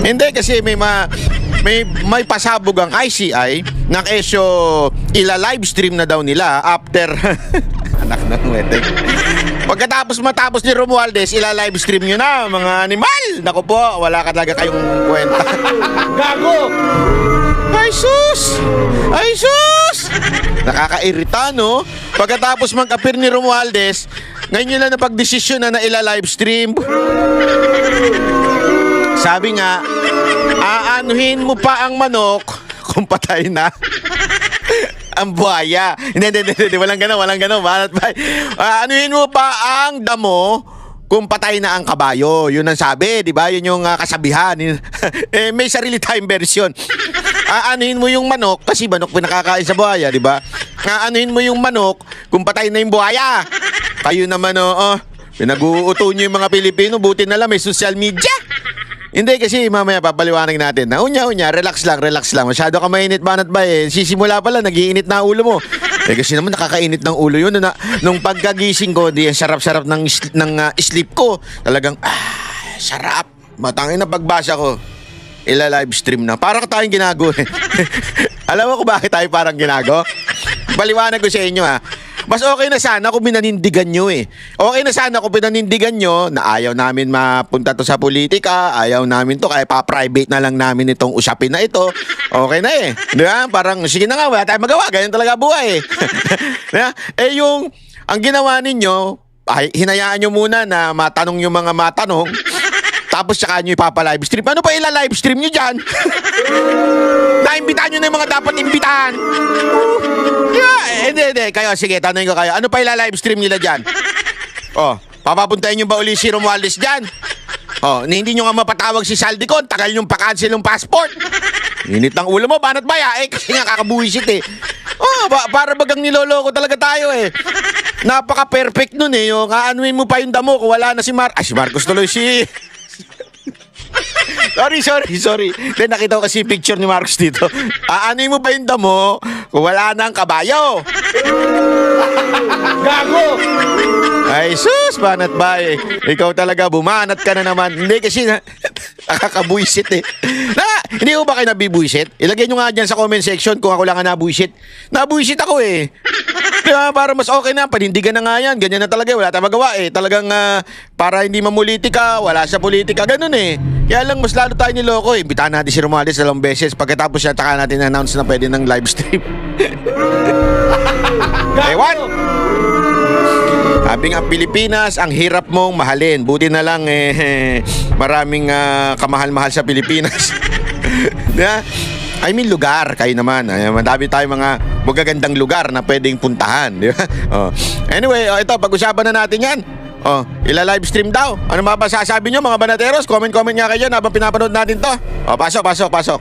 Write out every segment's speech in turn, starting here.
Hindi kasi may pasabog ang ICI na kesyo ila-livestream na daw nila after anak ng wetek. Pagkatapos matapos ni Romualdez, ila-livestream nyo na mga animal. Naku po, wala ka talaga kayong kwenta. Gago! Ay sus! Ay sus! Nakakairita, no? Pagkatapos mag-appear ni Romualdez, ngayon nyo lang napag-desisyon na ila-livestream. Sabi nga, aanuhin mo pa ang manok kung patay na ang buhaya. Hindi, walang gano'n. Aanuhin mo pa ang damo kung patay na ang kabayo. Yun ang sabi, di ba? Yun yung kasabihan. May sarili tayong version. Aanuhin mo yung manok, kasi manok pinakakain sa buhaya, di ba? Aanuhin mo yung manok kung patay na yung buhaya. Kayo naman, pinag-uuto nyo yung mga Pilipino, buti na lang may social media. Hindi kasi mamaya papaliwanag natin na unya, relax lang. Masyado ka mainit banat ba eh. Sisimula pala, nagiinit na ulo mo. Kasi naman nakakainit ng ulo yun. Nung pagkagising ko, di sarap-sarap ng sleep ko. Talagang, sarap. Matangin na pagbasa ko. Ila-livestream na. Parang tayong ginago eh. Alam mo kung bakit tayo parang ginago? Paliwanag ko sa inyo Mas okay na sana kung pinanindigan nyo eh. Okay na sana kung pinanindigan nyo na ayaw namin mapunta to sa politika, ayaw namin to, kaya pa-private na lang namin itong usapin na ito. Okay na eh. Di ba? Parang, sige na nga, wala tayong magawa. Ganyan talaga buhay eh. Diba? Ang ginawa ninyo, hinayaan nyo muna na matanong yung mga matanong, tapos saka nyo ipapa-livestream. Ano pa ila-livestream nyo dyan? Naimbitahan nyo na yung mga dapat imbitahan. Hindi. Kayo, sige, tanongin ko kayo. Ano pa ila-livestream nila dyan? Papapuntahin nyo ba uli si Romualdez dyan? Hindi nyo nga mapatawag si Saldicon. Tagal nyong pa-cancel yung passport. Init ng ulo mo, banat ba ya? Kasi nga kakabuisit eh. Para bagang niloloko talaga tayo eh. Napaka-perfect nun eh. Yung aanuin mo pa yung damo kung wala na si si Marcos tuloy Sorry. Then nakita ko kasi picture ni Marcos dito. Aanuin mo pa yung damo kung wala na ang kabayo. Gago! Ay sus, banat ba eh. Ikaw talaga, bumanat ka na naman. Hindi kasi nakakabuisit eh. Hindi ko ba kayo nabibuisit? Ilagay nyo nga dyan sa comment section kung ako lang ang nabuisit. Nabuisit ako eh. Diba, para mas okay na, panindigan na nga yan. Ganyan na talaga, wala tayong magawa eh. Talagang para hindi mamulitika, wala sa politika, ganun eh. Kaya lang mas lalo tayo niloko eh. Imbitahan natin si Romualdez 2 beses. Pagkatapos siya, taka natin announce na pwede ng live stream. Ewan! Sabi nga, Pilipinas, ang hirap mong mahalin. Buti na lang maraming kamahal-mahal sa Pilipinas. Diba? I mean lugar, kayo naman. Madami tayong mga magagandang lugar na pwedeng puntahan, di ba? Anyway, ito, pag-usapan na natin yan. Ila-livestream daw. Ano mga ba sasabi nyo, mga banateros? Comment nga kayo dyan habang pinapanood natin to. Pasok.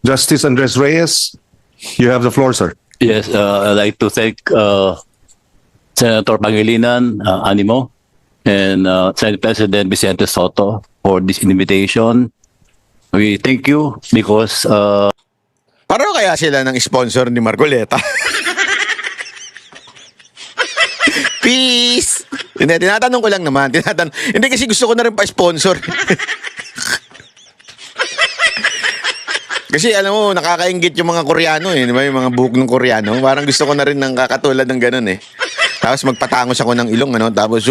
Justice Andres Reyes, you have the floor, sir. Yes, I'd like to thank Senator Pangilinan, Animo, and Senate President Vicente Soto for this invitation. We thank you because Pareho kaya sila ng sponsor ni Marcoleta? Peace! Hindi, tinatanong ko lang naman. Hindi kasi gusto ko na rin pa-sponsor. Kasi alam mo, nakakaingit yung mga Koreano eh. Di ba? Yung mga buhok ng Koreano. Parang gusto ko na rin ng kakatulad ng ganun eh. Tapos magpatangos ako ng ilong, tapos,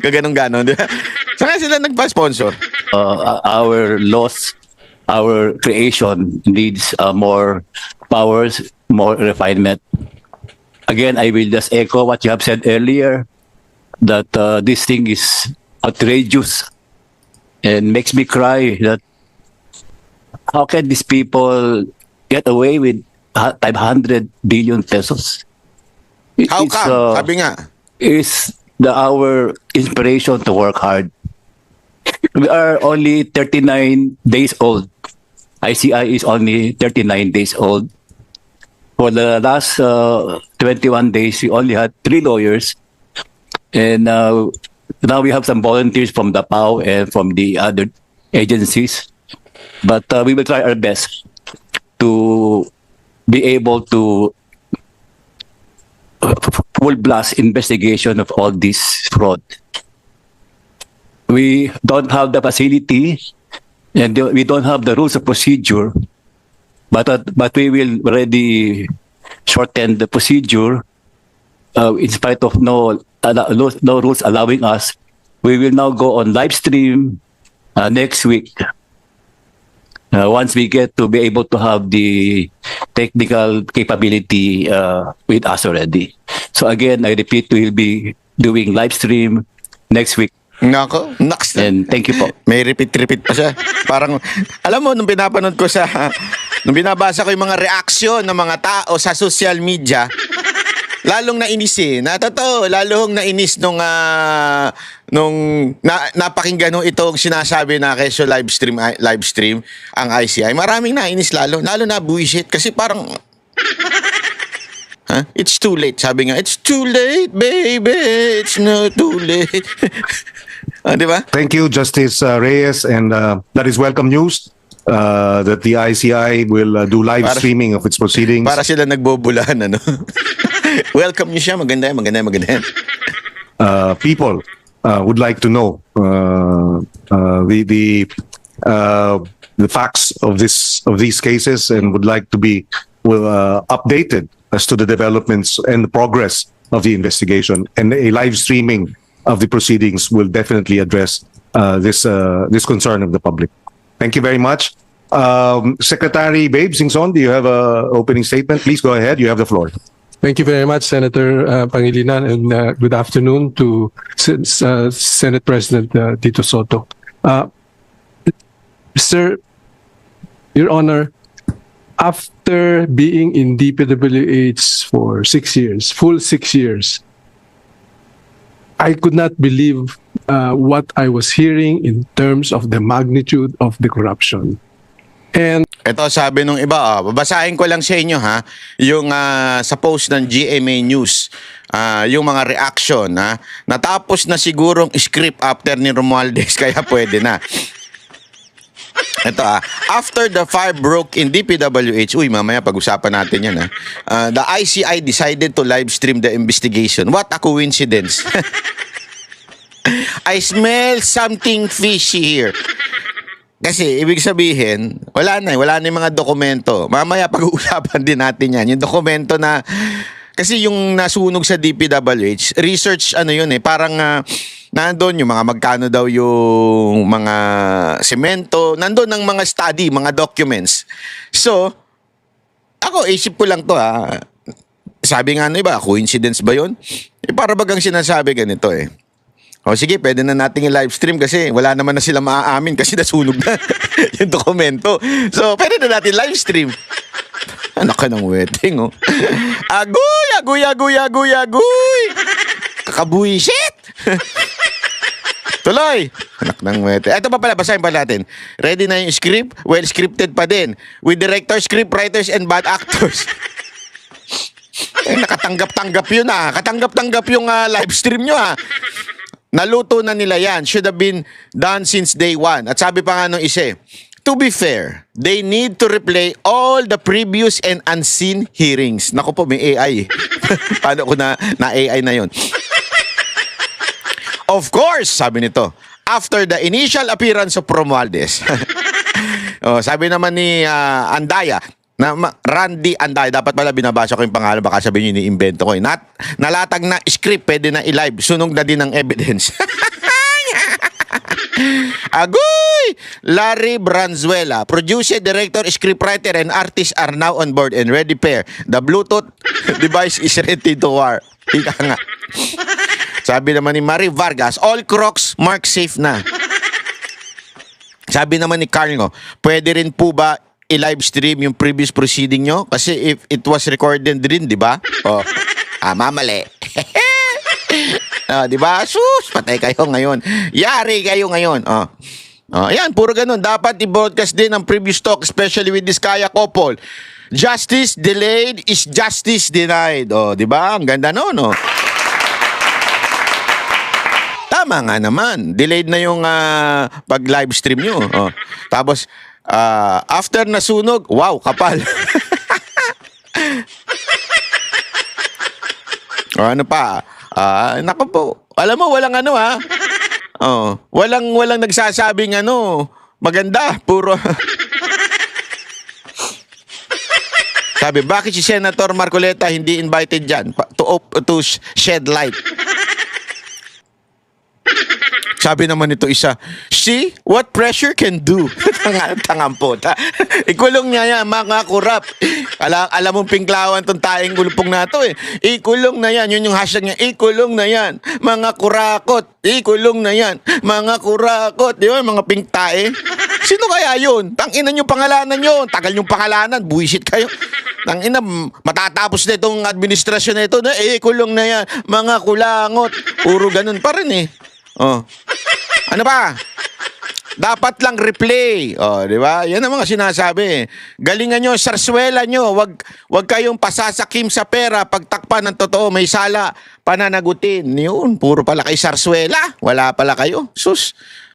gaganong-ganon. Saka sila nagpa-sponsor. our laws, our creation needs more powers, more refinement. Again, I will just echo what you have said earlier, that this thing is outrageous and makes me cry that how can these people get away with 500 billion pesos? How come? Sabi nga. It's our inspiration to work hard. We are only 39 days old. ICI is only 39 days old. For the last 21 days, we only had 3 lawyers. And now we have some volunteers from the PAO and from the other agencies. But we will try our best to be able to full blast investigation of all this fraud. we don't have the facility and we don't have the rules of procedure, but we will already shorten the procedure in spite of no rules allowing us. We will now go on live stream next week. Once we get to be able to have the technical capability with us already. So again, I repeat, we will be doing live stream next week. Nako, next. And thank you po. May repeat pa siya. Parang, alam mo, nung pinapanood ko nung binabasa ko yung mga reaksyon ng mga tao sa social media, lalong nainis eh. Totoo, lalong nainis nung napakinggan nung itong sinasabi na kesyo live stream ang ICI. Maraming nainis lalo na buwisit kasi parang it's too late. Sabi nga, it's too late, baby. It's not too late. Di ba? Thank you, Justice Reyes, and that is welcome news that the ICI will do live streaming of its proceedings. Para sila nagbobulahan, ano? Welcome niyo siya. Maganda yan. People would like to know the facts of these cases and would like to be updated as to the developments and the progress of the investigation. And a live streaming of the proceedings will definitely address this concern of the public. Thank you very much. Secretary Babe Singson, do you have an opening statement? Please go ahead. You have the floor. Thank you very much, Senator Pangilinan, and good afternoon to Senate President Tito Soto. Sir, Your Honor, after being in DPWH for 6 years, full 6 years, I could not believe what I was hearing in terms of the magnitude of the corruption. And ito sabi nung iba, babasahin ko lang sa inyo yung sa post ng GMA News, yung mga reaction natapos na sigurong script after ni Romualdez kaya pwede na. Ito after the fire broke in DPWH, mamaya pag-usapan natin yan the ICI decided to live stream the investigation. What a coincidence. I smell something fishy here. Kasi ibig sabihin, wala na yung mga dokumento. Mamaya pag-uusapan din natin yan. Yung dokumento na, kasi yung nasunog sa DPWH, research yun parang nandun yung mga magkano daw yung mga semento, nandun ang mga study, mga documents. So, ako isip ko lang to sabi nga iba, coincidence ba yun? Para bagang sinasabi ganito O sige, pwede na nating i-live stream kasi wala naman na sila maaamin kasi nasunog na yung dokumento. So, pwede na natin live stream. Anak ka ng wedding, Agoy! Kakabuisit! Tuloy! Anak ng wedding. Ito pa pala, basahin pa natin. Ready na yung script? Well scripted pa din. With directors, script writers, and bad actors. Nakatanggap-tanggap yun Katanggap-tanggap yung live stream nyo Naluto na nila yan. Should have been done since day one. At sabi pa nga nung isa, to be fair, they need to replay all the previous and unseen hearings. Naku po, may AI. Paano ko na AI na yon? Of course, sabi nito, after the initial appearance of Romualdez. Sabi naman ni Andaya, Randy Anday, dapat pala binabasa ko yung pangalan, baka sabihin nyo ni-invento ko. Nalatag na script, pwede na i-live, sunog na din ang evidence. Agoy! Larry Branzuela, producer, director, scriptwriter, and artist are now on board and ready pair. The Bluetooth device is ready to war. Ika nga. Sabi naman ni Marie Vargas, all crocs mark safe na. Sabi naman ni Carlo, pwede rin po ba i-live stream yung previous proceeding nyo? Kasi if it was recorded din, di ba? Mamali. Di ba? Sus, patay kayo ngayon. Yari kayo ngayon. Ayan, puro ganun. Dapat i-broadcast din ang previous talk, especially with this Kaya couple. Justice delayed is justice denied. Di ba? Ang ganda no? Tama nga naman. Delayed na yung pag-live stream nyo. Tapos, after nasunog, wow, kapal. Ano pa? Naku po. Alam mo, walang Oh, walang nagsasabing ano, maganda, puro. Sabi, bakit si Senator Marcoleta hindi invited dyan to shed light? Sabi naman nito isa, see what pressure can do. Tangang puta. Ikulong niya yan, mga kurap. Alam mong pingklawan tong taing gulupong na to eh. Ikulong na yan, yun yung hashtag niya. Ikulong na yan, mga kurakot. Ikulong na yan, mga kurakot. Di ba, mga pingtae? Sino kaya yun? Tanginan yung pangalanan yun. Tagal yung pangalanan, buwisit kayo. Tangina, matatapos na itong administrasyon na ito. Ikulong na yan, mga kulangot. Puro ganun pa rin eh. Oh. Ano ba? Dapat lang replay. Oh, di ba? Yan ang mga sinasabi. Galingan nyo, sarswela nyo. Wag kayong pasasakim sa pera. Pagtakpan ng totoo, may sala, pananagutin. Yun, puro pala kay sarswela. Wala pala kayo. Sus.